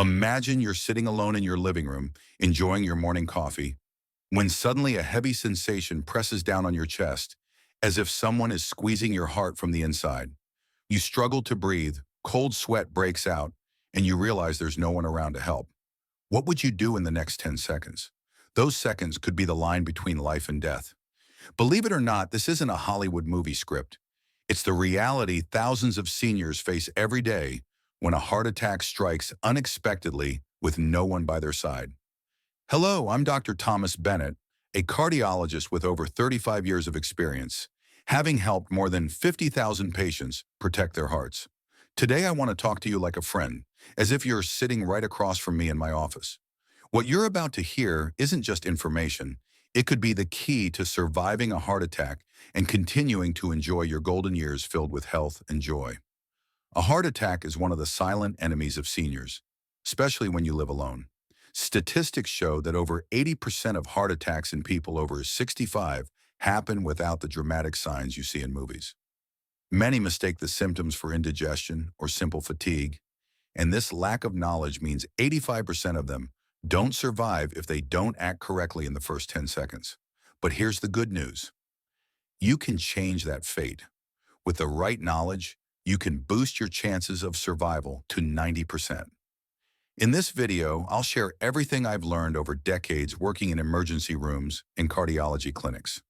Imagine you're sitting alone in your living room, enjoying your morning coffee, when suddenly a heavy sensation presses down on your chest, as if someone is squeezing your heart from the inside. You struggle to breathe, cold sweat breaks out, and you realize there's no one around to help. What would you do in the next 10 seconds? Those seconds could be the line between life and death. Believe it or not, this isn't a Hollywood movie script. It's the reality thousands of seniors face every day when a heart attack strikes unexpectedly with no one by their side. Hello, I'm Dr. Thomas Bennett, a cardiologist with over 35 years of experience, having helped more than 50,000 patients protect their hearts. Today, I want to talk to you like a friend, as if you're sitting right across from me in my office. What you're about to hear isn't just information. It could be the key to surviving a heart attack and continuing to enjoy your golden years filled with health and joy. A heart attack is one of the silent enemies of seniors, especially when you live alone. Statistics show that over 80% of heart attacks in people over 65 happen without the dramatic signs you see in movies. Many mistake the symptoms for indigestion or simple fatigue, and this lack of knowledge means 85% of them don't survive if they don't act correctly in the first 10 seconds. But here's the good news. You can change that fate. With the right knowledge, you can boost your chances of survival to 90%. In this video, I'll share everything I've learned over decades working in emergency rooms and cardiology clinics.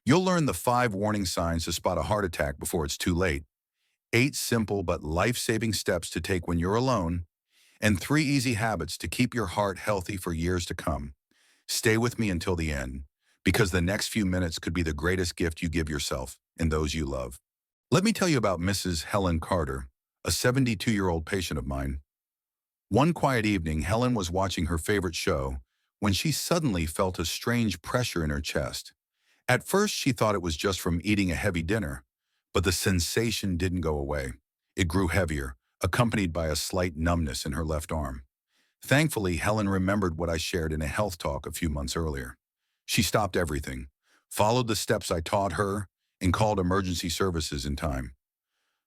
You'll learn the 5 warning signs to spot a heart attack before it's too late, 8 simple but life-saving steps to take when you're alone, and 3 easy habits to keep your heart healthy for years to come. Stay with me until the end, because the next few minutes could be the greatest gift you give yourself and those you love. Let me tell you about Mrs. Helen Carter, a 72-year-old patient of mine. One quiet evening, Helen was watching her favorite show when she suddenly felt a strange pressure in her chest. At first, she thought it was just from eating a heavy dinner, but the sensation didn't go away. It grew heavier, accompanied by a slight numbness in her left arm. Thankfully, Helen remembered what I shared in a health talk a few months earlier. She stopped everything, followed the steps I taught her, and called emergency services in time.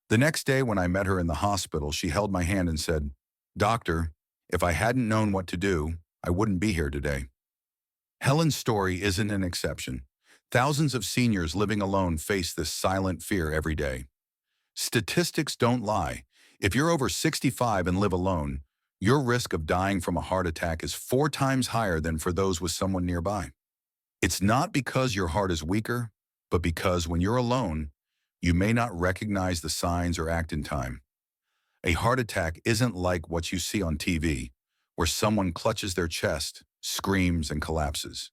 The next day, when I met her in the hospital, she held my hand and said, "Doctor, if I hadn't known what to do, I wouldn't be here today." Helen's story isn't an exception. Thousands of seniors living alone face this silent fear every day. Statistics don't lie. If you're over 65 and live alone, your risk of dying from a heart attack is 4 times higher than for those with someone nearby. It's not because your heart is weaker, but because when you're alone, you may not recognize the signs or act in time. A heart attack isn't like what you see on TV, where someone clutches their chest, screams, and collapses.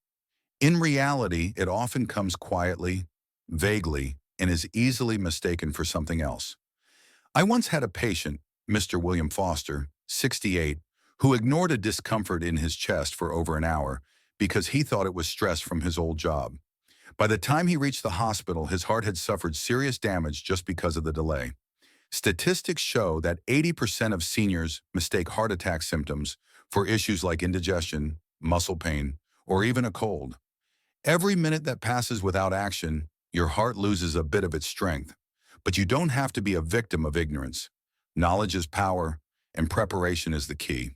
In reality, it often comes quietly, vaguely, and is easily mistaken for something else. I once had a patient, Mr. William Foster, 68, who ignored a discomfort in his chest for over an hour because he thought it was stress from his old job. By the time he reached the hospital, his heart had suffered serious damage just because of the delay. Statistics show that 80% of seniors mistake heart attack symptoms for issues like indigestion, muscle pain, or even a cold. Every minute that passes without action, your heart loses a bit of its strength. But you don't have to be a victim of ignorance. Knowledge is power, and preparation is the key.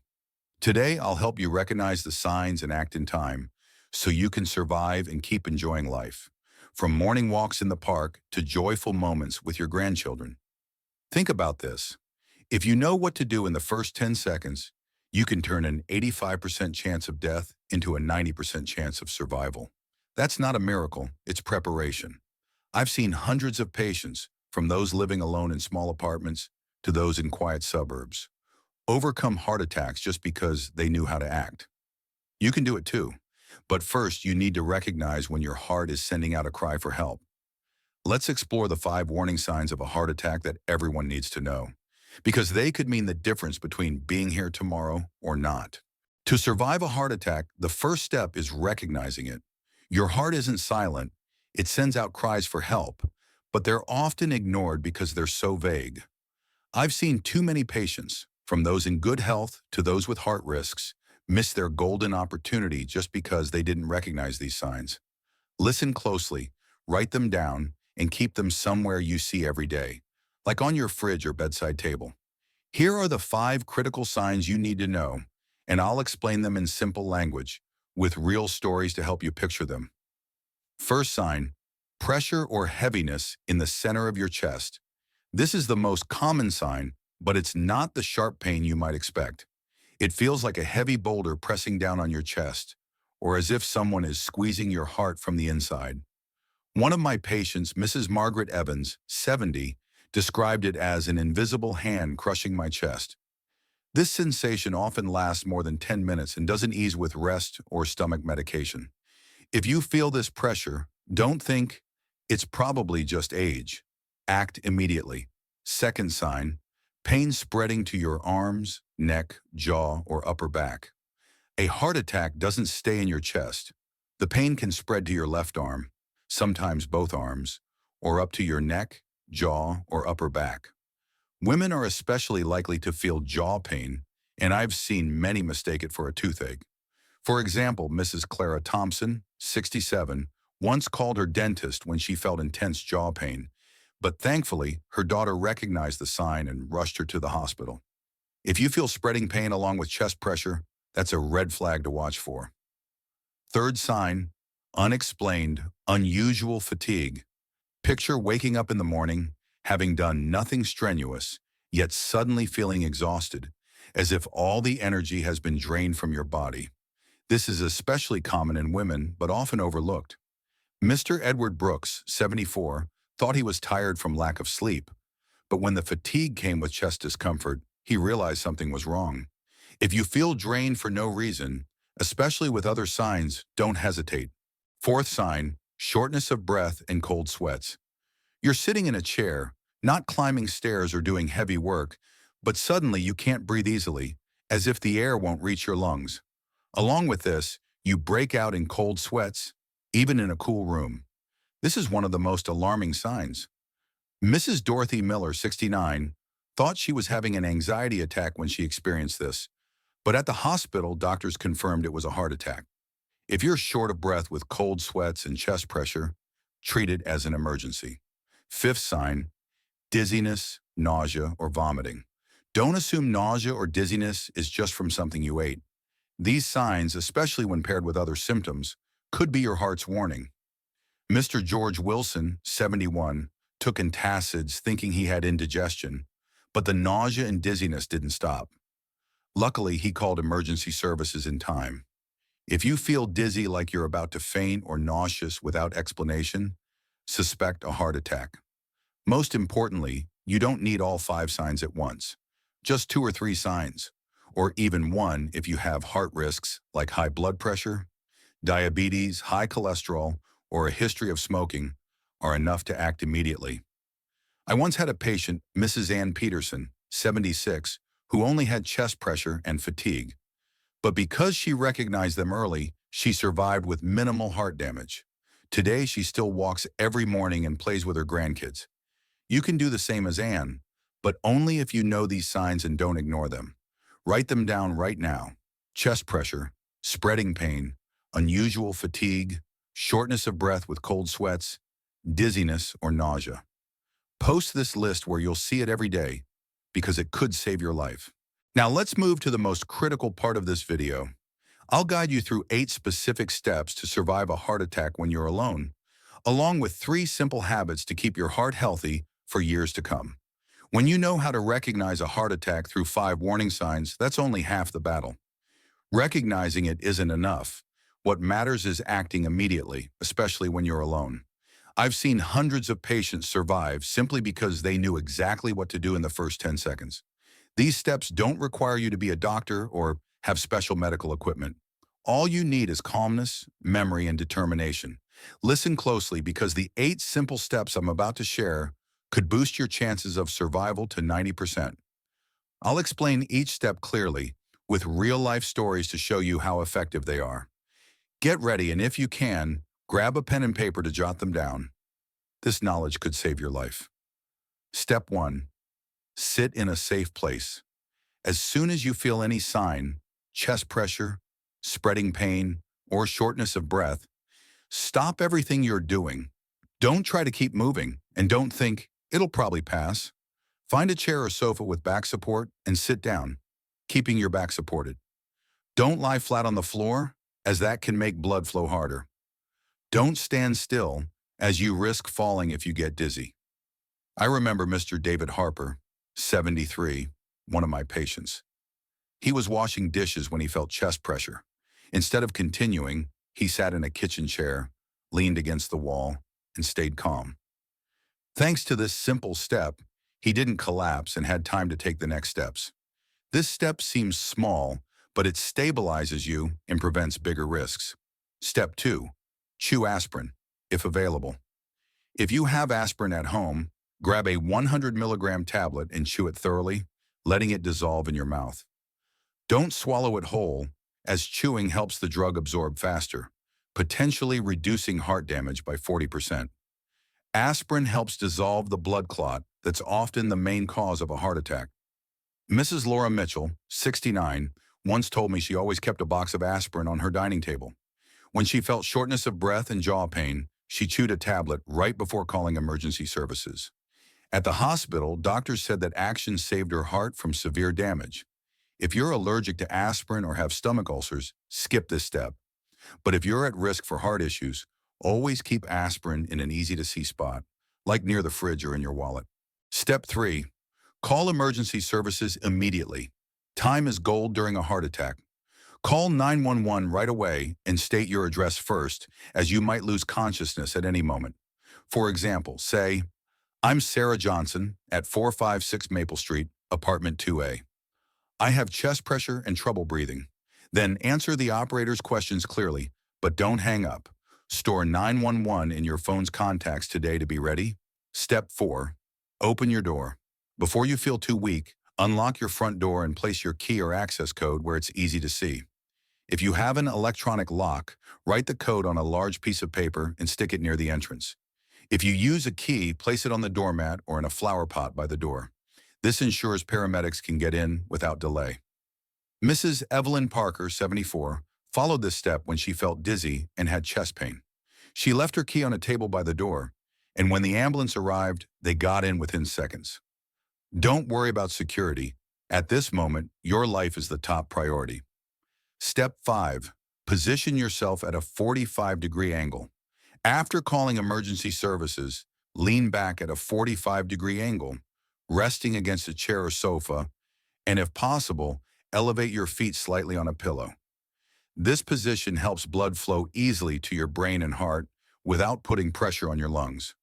Today, I'll help you recognize the signs and act in time so you can survive and keep enjoying life, from morning walks in the park to joyful moments with your grandchildren. Think about this. If you know what to do in the first 10 seconds, you can turn an 85% chance of death into a 90% chance of survival. That's not a miracle, it's preparation. I've seen hundreds of patients, from those living alone in small apartments to those in quiet suburbs, overcome heart attacks just because they knew how to act. You can do it too. But first, you need to recognize when your heart is sending out a cry for help. Let's explore the 5 warning signs of a heart attack that everyone needs to know, because they could mean the difference between being here tomorrow or not. To survive a heart attack, the first step is recognizing it. Your heart isn't silent. It sends out cries for help, but they're often ignored because they're so vague. I've seen too many patients, from those in good health to those with heart risks, miss their golden opportunity just because they didn't recognize these signs. Listen closely, write them down, and keep them somewhere you see every day, like on your fridge or bedside table. Here are the 5 critical signs you need to know, and I'll explain them in simple language, with real stories to help you picture them. First sign, pressure or heaviness in the center of your chest. This is the most common sign, but it's not the sharp pain you might expect. It feels like a heavy boulder pressing down on your chest, or as if someone is squeezing your heart from the inside. One of my patients, Mrs. Margaret Evans, 70, described it as an invisible hand crushing my chest. This sensation often lasts more than 10 minutes and doesn't ease with rest or stomach medication. If you feel this pressure, don't think it's probably just age. Act immediately. Second sign, pain spreading to your arms, neck, jaw, or upper back. A heart attack doesn't stay in your chest. The pain can spread to your left arm, sometimes both arms, or up to your neck, jaw, or upper back. Women are especially likely to feel jaw pain, and I've seen many mistake it for a toothache. For example, Mrs. Clara Thompson, 67, once called her dentist when she felt intense jaw pain, but thankfully, her daughter recognized the sign and rushed her to the hospital. If you feel spreading pain along with chest pressure, that's a red flag to watch for. Third sign, unexplained, unusual fatigue. Picture waking up in the morning, having done nothing strenuous, yet suddenly feeling exhausted, as if all the energy has been drained from your body. This is especially common in women, but often overlooked. Mr. Edward Brooks, 74, thought he was tired from lack of sleep, but when the fatigue came with chest discomfort, he realized something was wrong. If you feel drained for no reason, especially with other signs, don't hesitate. Fourth sign, shortness of breath and cold sweats. You're sitting in a chair, not climbing stairs or doing heavy work, but suddenly you can't breathe easily, as if the air won't reach your lungs. Along with this, you break out in cold sweats, even in a cool room. This is one of the most alarming signs. Mrs. Dorothy Miller, 69, thought she was having an anxiety attack when she experienced this, but at the hospital, doctors confirmed it was a heart attack. If you're short of breath with cold sweats and chest pressure, treat it as an emergency. Fifth sign, dizziness, nausea, or vomiting. Don't assume nausea or dizziness is just from something you ate. These signs, especially when paired with other symptoms, could be your heart's warning. Mr. George Wilson, 71, took antacids thinking he had indigestion, but the nausea and dizziness didn't stop. Luckily, he called emergency services in time. If you feel dizzy like you're about to faint or nauseous without explanation, suspect a heart attack. Most importantly, you don't need all 5 signs at once. Just 2 or 3 signs, or even 1 if you have heart risks like high blood pressure, diabetes, high cholesterol, or a history of smoking are enough to act immediately. I once had a patient, Mrs. Ann Peterson, 76, who only had chest pressure and fatigue. But because she recognized them early, she survived with minimal heart damage. Today, she still walks every morning and plays with her grandkids. You can do the same as Ann, but only if you know these signs and don't ignore them. Write them down right now. Chest pressure, spreading pain, unusual fatigue, shortness of breath with cold sweats, dizziness, or nausea. Post this list where you'll see it every day, because it could save your life. Now let's move to the most critical part of this video. I'll guide you through 8 specific steps to survive a heart attack when you're alone, along with 3 simple habits to keep your heart healthy for years to come. When you know how to recognize a heart attack through 5 warning signs, that's only half the battle. Recognizing it isn't enough. What matters is acting immediately, especially when you're alone. I've seen hundreds of patients survive simply because they knew exactly what to do in the first 10 seconds. These steps don't require you to be a doctor or have special medical equipment. All you need is calmness, memory, and determination. Listen closely because the 8 simple steps I'm about to share could boost your chances of survival to 90%. I'll explain each step clearly with real-life stories to show you how effective they are. Get ready, and if you can, grab a pen and paper to jot them down. This knowledge could save your life. Step 1. Sit in a safe place. As soon as you feel any sign, chest pressure, spreading pain, or shortness of breath, stop everything you're doing. Don't try to keep moving, and don't think, it'll probably pass. Find a chair or sofa with back support and sit down, keeping your back supported. Don't lie flat on the floor, as that can make blood flow harder. Don't stand still, as you risk falling if you get dizzy. I remember Mr. David Harper, 73, one of my patients. He was washing dishes when he felt chest pressure. Instead of continuing, he sat in a kitchen chair, leaned against the wall, and stayed calm. Thanks to this simple step, he didn't collapse and had time to take the next steps. This step seems small, but it stabilizes you and prevents bigger risks. Step 2. Chew aspirin, if available. If you have aspirin at home, grab a 100 milligram tablet and chew it thoroughly, letting it dissolve in your mouth. Don't swallow it whole, as chewing helps the drug absorb faster, potentially reducing heart damage by 40%. Aspirin helps dissolve the blood clot that's often the main cause of a heart attack. Mrs. Laura Mitchell, 69, once told me she always kept a box of aspirin on her dining table. When she felt shortness of breath and jaw pain, she chewed a tablet right before calling emergency services. At the hospital, doctors said that action saved her heart from severe damage. If you're allergic to aspirin or have stomach ulcers, skip this step. But if you're at risk for heart issues, always keep aspirin in an easy-to-see spot, like near the fridge or in your wallet. Step 3. Call emergency services immediately. Time is gold during a heart attack. Call 911 right away and state your address first, as you might lose consciousness at any moment. For example, say, "I'm Sarah Johnson at 456 Maple Street, apartment 2A. I have chest pressure and trouble breathing." Then answer the operator's questions clearly, but don't hang up. Store 911 in your phone's contacts today to be ready. Step 4. Open your door. Before you feel too weak, unlock your front door and place your key or access code where it's easy to see. If you have an electronic lock, write the code on a large piece of paper and stick it near the entrance. If you use a key, place it on the doormat or in a flower pot by the door. This ensures paramedics can get in without delay. Mrs. Evelyn Parker, 74, followed this step when she felt dizzy and had chest pain. She left her key on a table by the door, and when the ambulance arrived, they got in within seconds. Don't worry about security. At this moment, your life is the top priority. Step 5. Position yourself at a 45-degree angle. After calling emergency services, lean back at a 45-degree angle, resting against a chair or sofa, and if possible, elevate your feet slightly on a pillow. This position helps blood flow easily to your brain and heart without putting pressure on your lungs.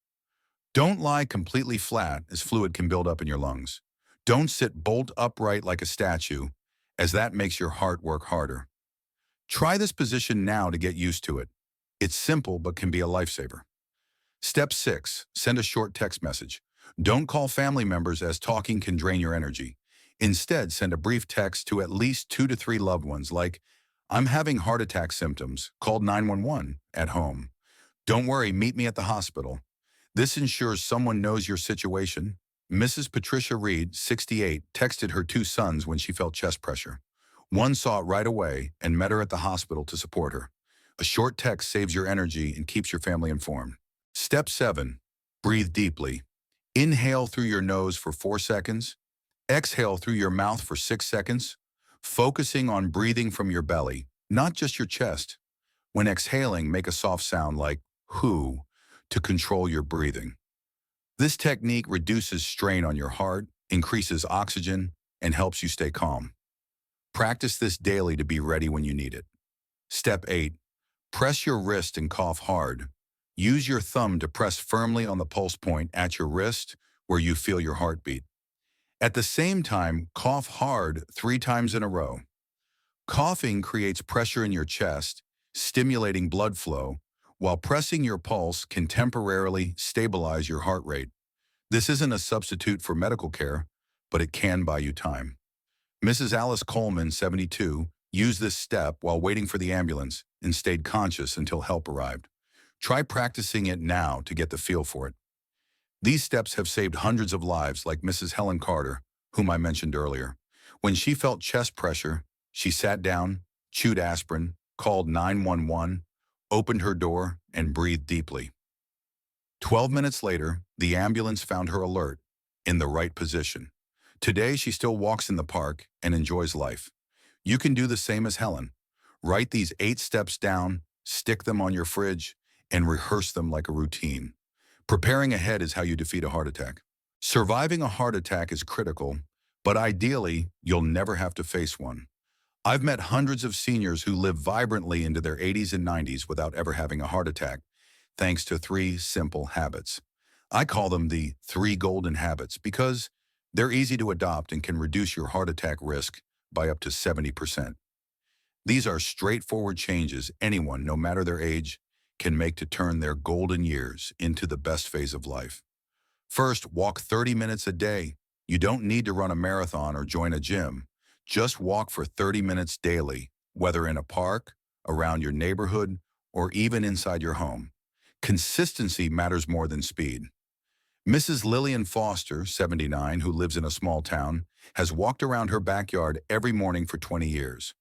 Don't lie completely flat, as fluid can build up in your lungs. Don't sit bolt upright like a statue, as that makes your heart work harder. Try this position now to get used to it. It's simple but can be a lifesaver. Step 6. Send a short text message. Don't call family members, as talking can drain your energy. Instead, send a brief text to at least 2 to 3 loved ones like, "I'm having heart attack symptoms. Called 911 at home. Don't worry, meet me at the hospital." This ensures someone knows your situation. Mrs. Patricia Reed, 68, texted her 2 sons when she felt chest pressure. One saw it right away and met her at the hospital to support her. A short text saves your energy and keeps your family informed. Step 7. Breathe deeply. Inhale through your nose for 4 seconds. Exhale through your mouth for 6 seconds, focusing on breathing from your belly, not just your chest. When exhaling, make a soft sound like "whoo" to control your breathing. This technique reduces strain on your heart, increases oxygen, and helps you stay calm. Practice this daily to be ready when you need it. Step 8. Press your wrist and cough hard. Use your thumb to press firmly on the pulse point at your wrist where you feel your heartbeat. At the same time, cough hard 3 times in a row. Coughing creates pressure in your chest, stimulating blood flow, while pressing your pulse can temporarily stabilize your heart rate. This isn't a substitute for medical care, but it can buy you time. Mrs. Alice Coleman, 72, used this step while waiting for the ambulance and stayed conscious until help arrived. Try practicing it now to get the feel for it. These steps have saved hundreds of lives, like Mrs. Helen Carter, whom I mentioned earlier. When she felt chest pressure, she sat down, chewed aspirin, called 911, opened her door, and breathed deeply. 12 minutes later, the ambulance found her alert, in the right position. Today, she still walks in the park and enjoys life. You can do the same as Helen. Write these 8 steps down, stick them on your fridge, and rehearse them like a routine. Preparing ahead is how you defeat a heart attack. Surviving a heart attack is critical, but ideally, you'll never have to face one. I've met hundreds of seniors who live vibrantly into their 80s and 90s without ever having a heart attack, thanks to 3 simple habits. I call them the 3 golden habits because they're easy to adopt and can reduce your heart attack risk by up to 70%. These are straightforward changes anyone, no matter their age, can make to turn their golden years into the best phase of life. First, walk 30 minutes a day. You don't need to run a marathon or join a gym. Just walk for 30 minutes daily, whether in a park, around your neighborhood, or even inside your home. Consistency matters more than speed. Mrs. Lillian Foster, 79, who lives in a small town, has walked around her backyard every morning for 20 years.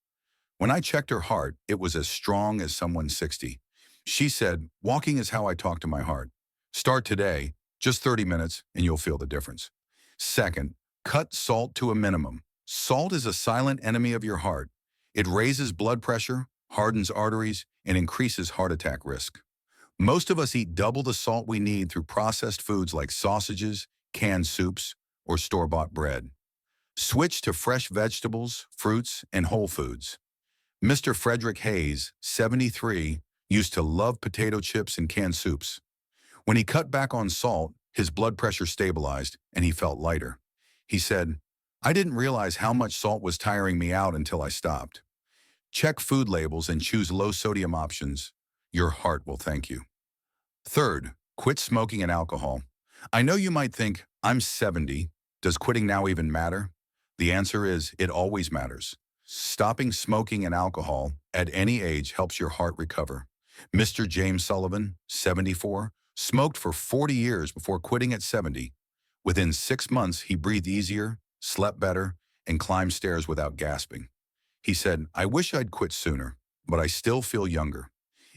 When I checked her heart, it was as strong as someone's 60. She said, "Walking is how I talk to my heart. Start today, just 30 minutes, and you'll feel the difference." Second, cut salt to a minimum. Salt is a silent enemy of your heart. It raises blood pressure, hardens arteries, and increases heart attack risk. Most of us eat double the salt we need through processed foods like sausages, canned soups, or store-bought bread. Switch to fresh vegetables, fruits, and whole foods. Mr. Frederick Hayes, 73, used to love potato chips and canned soups. When he cut back on salt, his blood pressure stabilized and he felt lighter. He said, "I didn't realize how much salt was tiring me out until I stopped." Check food labels and choose low-sodium options. Your heart will thank you. Third, quit smoking and alcohol. I know you might think, "I'm 70. Does quitting now even matter?" The answer is, it always matters. Stopping smoking and alcohol at any age helps your heart recover. Mr. James Sullivan, 74, smoked for 40 years before quitting at 70. Within 6 months, he breathed easier, slept better, and climbed stairs without gasping. He said, "I wish I'd quit sooner, but I still feel younger."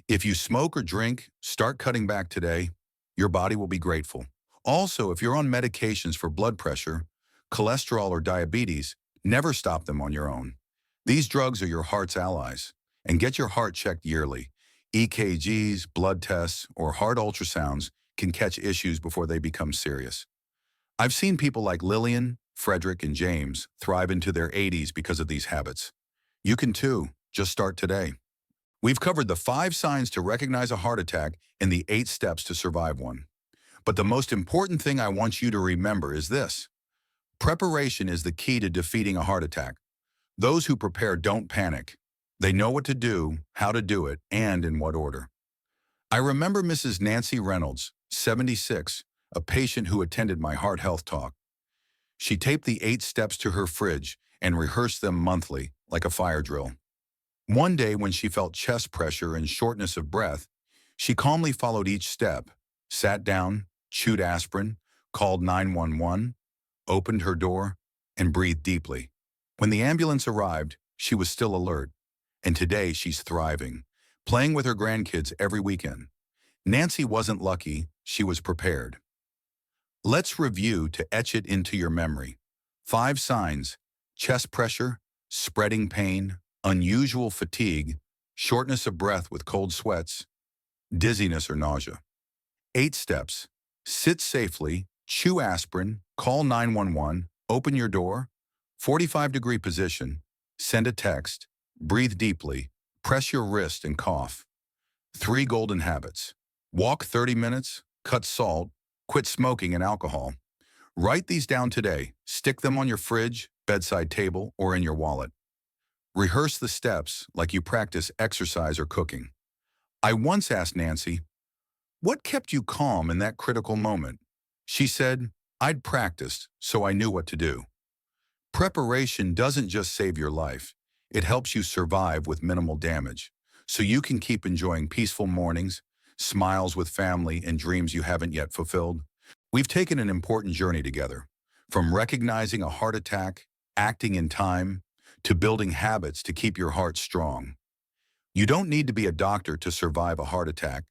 If you smoke or drink, start cutting back today. Your body will be grateful. Also, if you're on medications for blood pressure, cholesterol, or diabetes, never stop them on your own. These drugs are your heart's allies, and get your heart checked yearly. EKGs, blood tests, or heart ultrasounds can catch issues before they become serious. I've seen people like Lillian, Frederick, and James thrive into their 80s because of these habits. You can too. Just start today. We've covered the 5 signs to recognize a heart attack and the 8 steps to survive one. But the most important thing I want you to remember is this: preparation is the key to defeating a heart attack. Those who prepare don't panic. They know what to do, how to do it, and in what order. I remember Mrs. Nancy Reynolds, 76, a patient who attended my heart health talk. She taped the 8 steps to her fridge and rehearsed them monthly, like a fire drill. One day, when she felt chest pressure and shortness of breath, she calmly followed each step, sat down, chewed aspirin, called 911, opened her door, and breathed deeply. When the ambulance arrived, she was still alert, and today she's thriving, playing with her grandkids every weekend. Nancy wasn't lucky, she was prepared. Let's review to etch it into your memory. 5 signs: chest pressure, spreading pain, unusual fatigue, shortness of breath with cold sweats, dizziness or nausea. 8 steps: sit safely, chew aspirin, call 911, open your door, 45-degree position, send a text, breathe deeply, press your wrist and cough. 3 golden habits: walk 30 minutes, cut salt, quit smoking and alcohol. Write these down today. Stick them on your fridge, bedside table, or in your wallet. Rehearse the steps like you practice exercise or cooking. I once asked Nancy, "What kept you calm in that critical moment?" She said, "I'd practiced, so I knew what to do." Preparation doesn't just save your life, it helps you survive with minimal damage, so you can keep enjoying peaceful mornings, smiles with family, and dreams you haven't yet fulfilled. We've taken an important journey together, from recognizing a heart attack, acting in time, to building habits to keep your heart strong. You don't need to be a doctor to survive a heart attack.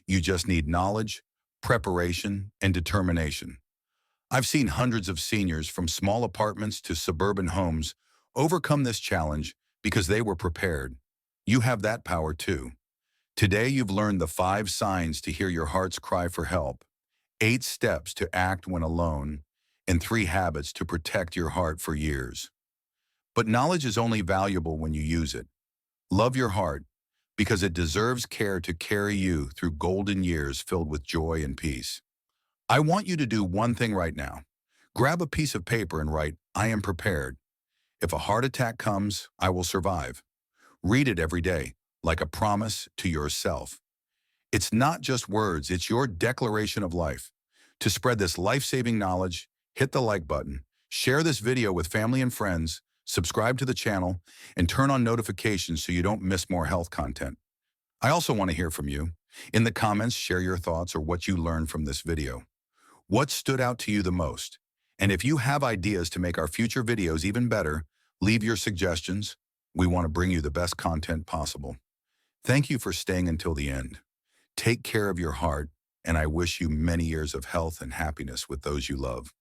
You just need knowledge, preparation, and determination. I've seen hundreds of seniors from small apartments to suburban homes overcome this challenge because they were prepared. You have that power too. Today you've learned the 5 signs to hear your heart's cry for help, 8 steps to act when alone, and 3 habits to protect your heart for years. But knowledge is only valuable when you use it. Love your heart because it deserves care to carry you through golden years filled with joy and peace. I want you to do one thing right now. Grab a piece of paper and write, I am prepared. If a heart attack comes, I will survive. Read it every day, like a promise to yourself. It's not just words, it's your declaration of life. To spread this life-saving knowledge, hit the like button, share this video with family and friends, subscribe to the channel, and turn on notifications so you don't miss more health content. I also want to hear from you. In the comments, share your thoughts or what you learned from this video. What stood out to you the most? And if you have ideas to make our future videos even better, leave your suggestions. We want to bring you the best content possible. Thank you for staying until the end. Take care of your heart, and I wish you many years of health and happiness with those you love.